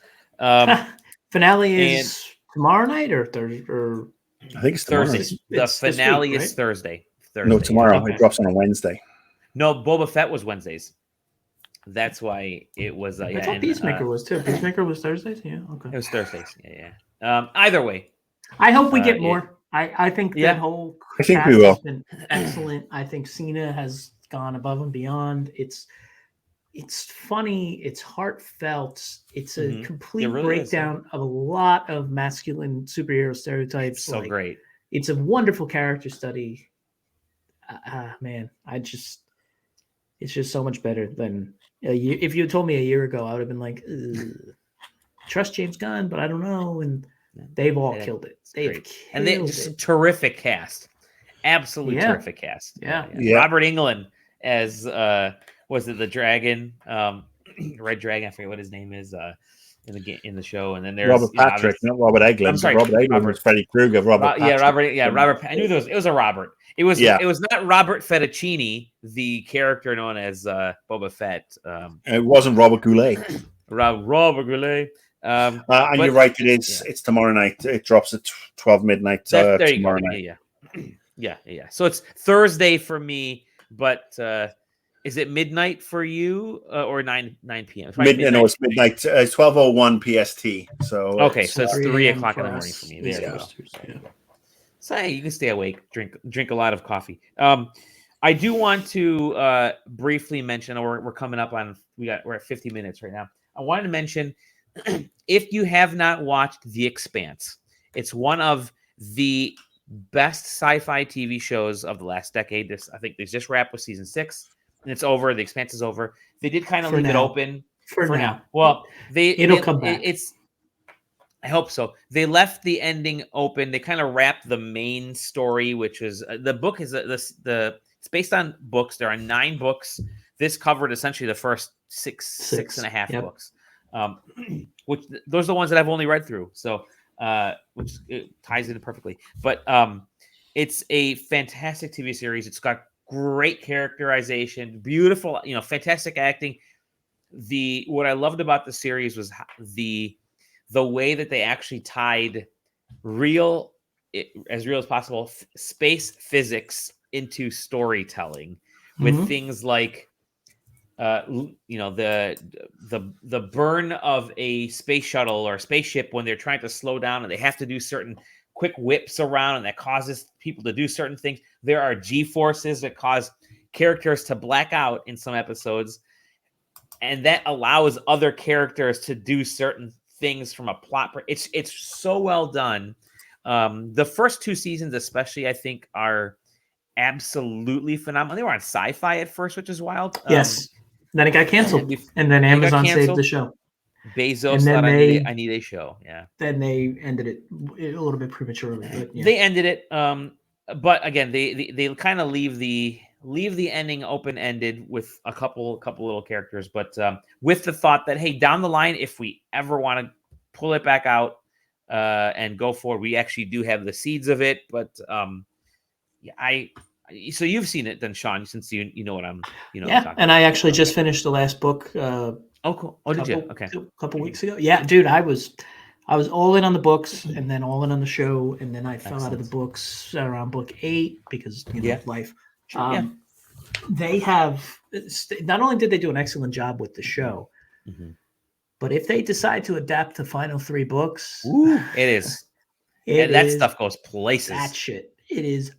Finale is tomorrow night or Thursday? Or I think it's Thursday. The finale is Thursday. No, tomorrow. It drops on a Wednesday. No, Boba Fett was Wednesdays. That's why it was. I thought Peacemaker was too. Peacemaker was Thursdays. Yeah, okay. It was Thursdays. Yeah. Either way, I hope we get more. I think that whole I think we will. Has been excellent. I think Cena has gone above and beyond. It's funny. It's heartfelt. It's a complete breakdown of a lot of masculine superhero stereotypes. It's so great. It's a wonderful character study. Man, it's just so much better than if you had told me a year ago, I would have been like, trust James Gunn, but I don't know. And they've all killed it. And they just terrific cast, absolutely terrific cast. Yeah. Robert Englund as was it the dragon, Red Dragon? I forget what his name is in the show. And then there's Robert Patrick, not Robert Englund. I'm sorry, Robert Englund was Freddy Krueger. Robert. Robert. I knew there was. It was a Robert. It was not Robert Fettuccine, the character known as Boba Fett. It wasn't Robert Goulet. Robert Goulet. And you're right. It is. It's tomorrow night. It drops at 12 midnight tomorrow night. Yeah. So it's Thursday for me, but is it midnight for you or 9 p.m.? Midnight. No, it's midnight. 12:01 PST. So okay, so it's 3 o'clock in the morning for me. There you go. Yeah. So hey, you can stay awake, drink a lot of coffee. I do want to briefly mention, or we're coming up on we're at 50 minutes right now. I wanted to mention if you have not watched The Expanse, it's one of the best sci-fi TV shows of the last decade. I think they just wrapped with season 6, and it's over. The Expanse is over. They did kind of leave it open for now. Well, it'll come back. I hope so. They left the ending open. They kind of wrapped the main story, which is the book is it's based on books. There are 9 books. This covered essentially the first six and a half books, which those are the ones that I've only read through. So, which it ties in perfectly. But it's a fantastic TV series. It's got great characterization, beautiful, fantastic acting. What I loved about the series was the way that they actually tied as real as possible space physics into storytelling with things like the burn of a space shuttle or a spaceship when they're trying to slow down and they have to do certain quick whips around, and that causes people to do certain things. There are G-forces that cause characters to black out in some episodes, and that allows other characters to do certain things from a plot. It's so well done. The first 2 seasons, especially, I think, are absolutely phenomenal. They were on Sci-Fi at first, which is wild. Yes. Then it got canceled, and then Amazon saved the show. Bezos thought I need a show. Yeah. Then they ended it a little bit prematurely. But They ended it. But again, they kind of leave the ending open-ended with a couple little characters, but with the thought that, hey, down the line, if we ever want to pull it back out and go forward, we actually do have the seeds of it. But so you've seen it then, Sean, since you know what I'm and I actually just finished the last book. Cool. Did you? Okay. A couple weeks ago. Yeah, dude, I was all in on the books and then all in on the show, and then I fell out of the books around book 8 because life. They have not only did they do an excellent job with the show, but if they decide to adapt the final 3 books, it is. That stuff goes places. That shit. It is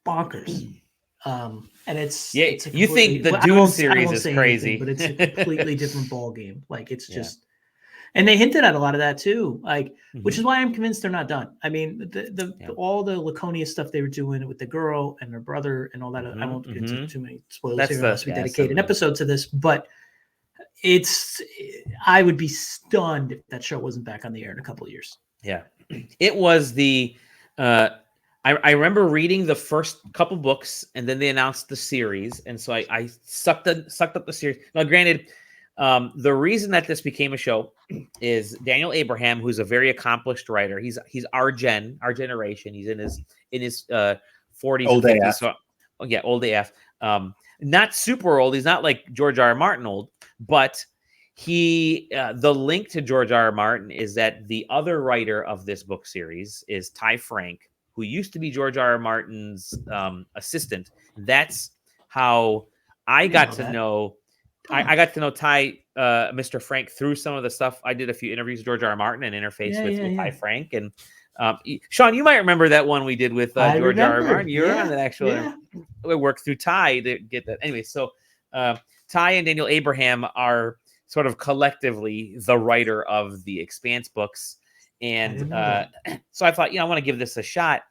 bonkers. And it's you think the Dune series is crazy, but it's a completely different ball game. Like it's just, and they hinted at a lot of that too. Like, which is why I'm convinced they're not done. I mean, all the Laconia stuff they were doing with the girl and her brother and all that. I won't get into too many spoilers here unless we dedicate an episode to this. But I would be stunned if that show wasn't back on the air in a couple of years. Yeah, it was the. I remember reading the first couple books, and then they announced the series, and so I sucked up the series. Now, granted, the reason that this became a show is Daniel Abraham, who's a very accomplished writer. He's our generation. He's in his 40s, old and 50s. AF. So, old AF. Not super old. He's not like George R. R. Martin old, but he the link to George R. R. Martin is that the other writer of this book series is Ty Frank, who used to be George R. R. Martin's assistant. That's how I got to know. I got to know Ty, Mr. Frank, through some of the stuff. I did a few interviews with George R. R. Martin and interfaced with Ty Frank. And Sean, you might remember that one we did with George R. R. Martin. You were on that actually. We worked through Ty to get that. Anyway, so Ty and Daniel Abraham are sort of collectively the writer of the Expanse books. And so I thought, I want to give this a shot.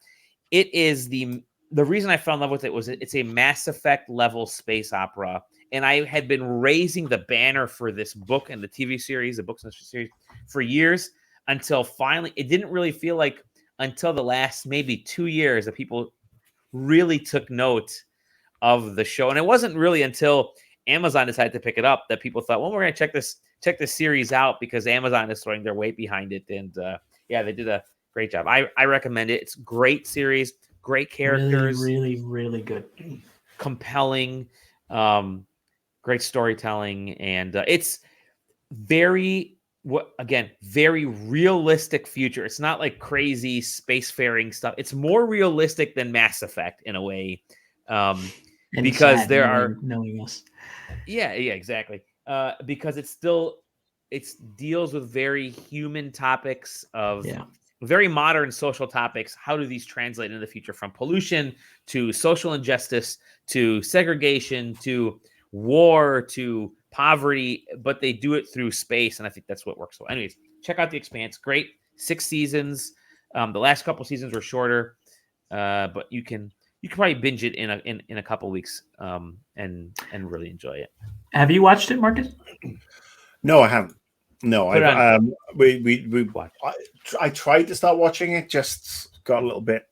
It is the reason I fell in love with it was it's a Mass Effect level space opera. And I had been raising the banner for this book and the TV series, the books and the series for years until finally, it didn't really feel like until the last maybe 2 years that people really took note of the show. And it wasn't really until Amazon decided to pick it up that people thought, well, we're going to check this series out because Amazon is throwing their weight behind it. And they did a great job. I recommend it. It's a great series, great characters. Really, really, really good. Compelling, great storytelling. And it's very realistic future. It's not like crazy spacefaring stuff. It's more realistic than Mass Effect in a way. Because there are knowing us. Yeah, exactly. Because it deals with very human topics of very modern social topics. How do these translate in the future from pollution to social injustice to segregation to war to poverty? But they do it through space, and I think that's what works well. Anyways, check out The Expanse. Great, 6 seasons. The last couple seasons were shorter, but you can probably binge it in a couple weeks and really enjoy it. Have you watched it, Marcus? No, I haven't. No, I tried to start watching it, just got a little bit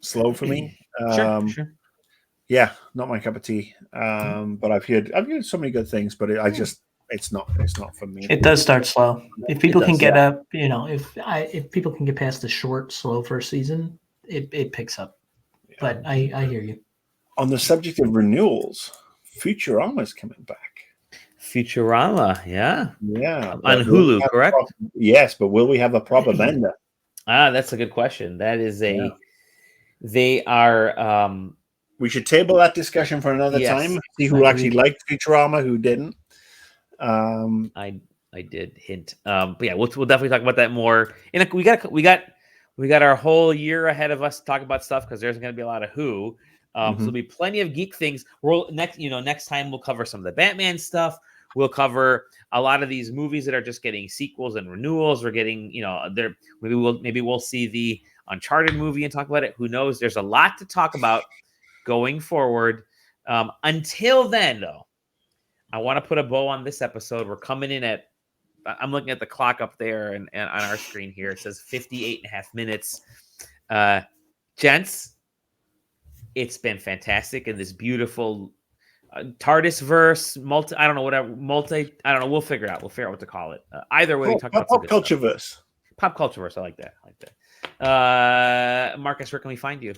slow for me. Sure. Yeah, not my cup of tea. But I've heard so many good things, but it's not for me. It does start slow. If people can get up, if people can get past the short, slow first season, it picks up. But I hear you. On the subject of renewals, Futurama's coming back. Futurama, yeah. On Hulu, correct? Yes, but will we have a proper vendor? That's a good question. That is they are. We should table that discussion for another time. See who actually liked Futurama, who didn't. I did hint. But yeah, we'll definitely talk about that more. We got our whole year ahead of us to talk about stuff because there's going to be a lot of Who. So there'll be plenty of geek things. Next time we'll cover some of the Batman stuff. We'll cover a lot of these movies that are just getting sequels and renewals. We're getting, maybe we'll see the Uncharted movie and talk about it. Who knows? There's a lot to talk about going forward. Until then, though, I want to put a bow on this episode. We're coming in at, I'm looking at the clock up there and on our screen here. It says 58 and a half minutes. Gents, it's been fantastic in this beautiful TARDIS verse, I don't know, we'll figure it out. We'll figure out what to call it. Either way, we talk about pop culture verse. Pop culture verse. I like that. Marcus, where can we find you?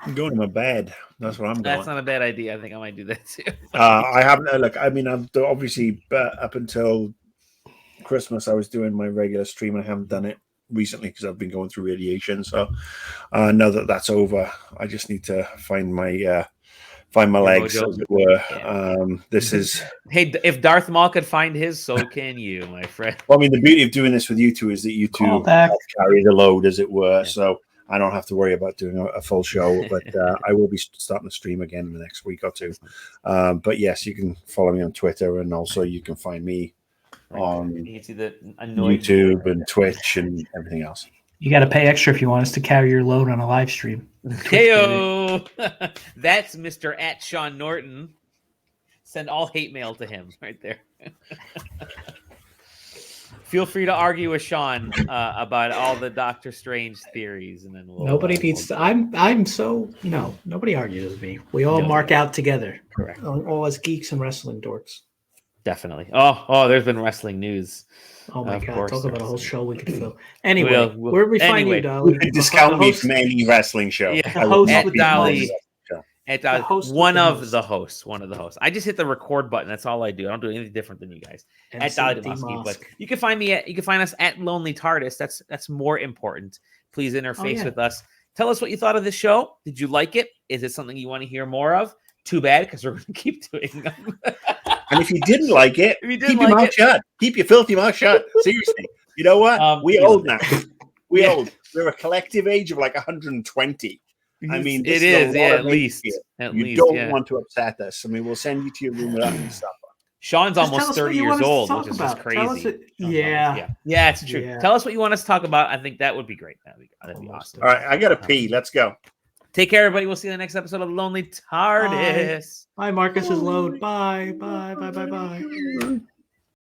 I'm going to my bed. That's what I'm going. That's not a bad idea. I think I might do that too. I haven't. I'm obviously up until Christmas. I was doing my regular stream, and I haven't done it recently because I've been going through radiation. So now that that's over, I just need to find my legs, as it were. This is if Darth Maul could find his, so can you, my friend. Well, I mean, the beauty of doing this with you two is that you two carry the load, as it were. Yeah. So I don't have to worry about doing a full show. But I will be starting to stream again in the next week or two. But yes, you can follow me on Twitter, and also you can find me on you can see the annoyed YouTube and Twitch and everything else. You got to pay extra if you want us to carry your load on a live stream. Heyo! That's Mr. at Sean Norton. Send all hate mail to him right there. Feel free to argue with Sean about all the Doctor Strange theories, and then nobody needs to. Nobody argues with me. We all mark out together. Correct. All as geeks and wrestling dorks. Definitely. Oh, there's been wrestling news. Oh my God! Talk about a whole show we could fill. Anyway, where we find you, Dolly? You can discount me from any wrestling show. Yeah, the host at Dolly. One of the hosts. I just hit the record button. That's all I do. I don't do anything different than you guys. At Dolly Demosky. But you can find us at Lonely TARDIS. That's more important. Please interface with us. Tell us what you thought of this show. Did you like it? Is it something you want to hear more of? Too bad, because we're going to keep doing them. And if you didn't like it, keep your mouth shut. Keep your filthy mouth shut. Seriously. You know what? We old now. Old. We're a collective age of like 120. I mean, it is, at least. You don't want to upset us. I mean, we'll send you to your room without any stuff. Sean's almost 30 years old, which is just crazy. Yeah, it's true. Yeah. Tell us what you want us to talk about. I think that would be great. That'd be awesome. All right, I got to pee. Let's go. Take care, everybody. We'll see you in the next episode of Lonely TARDIS. Bye. Marcus's load. Bye.